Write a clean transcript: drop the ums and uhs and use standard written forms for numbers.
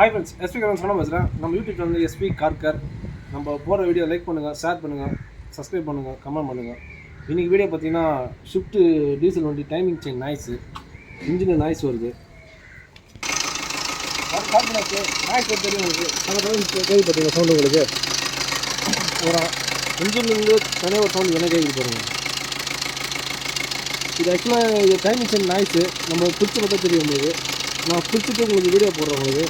Hi friends, SP cars சொன்னால் பேசுகிறேன். நம்ம யூடியூப்ல வந்து எஸ்பி கார்கர். நம்ம போகிற வீடியோ லைக் பண்ணுங்கள், ஷேர் பண்ணுங்கள், சப்ஸ்கிரைப் பண்ணுங்கள், கமெண்ட் பண்ணுங்கள். இன்றைக்கி வீடியோ பார்த்தீங்கன்னா ஷிஃப்ட்டு டீசல் வண்டி timing chain noise, engine noise வருது. நாய்ஸ் தெரியும் உங்களுக்கு. கேள்வி பார்த்தீங்கன்னா சவுண்டு உங்களுக்கு ஒரு இன்ஜின்லேருந்து தனியாக ஒரு சவுண்டு என்ன கேட்குது பாருங்கள். இது ஆக்சுவலாக இது டைமிங் செயின் நாய்ஸு. நம்ம பிரித்து பார்த்தா தெரியும் உங்களுக்கு. நான் பிரிச்சுட்டு உங்களுக்கு வீடியோ போடுறேன் உங்களுக்கு.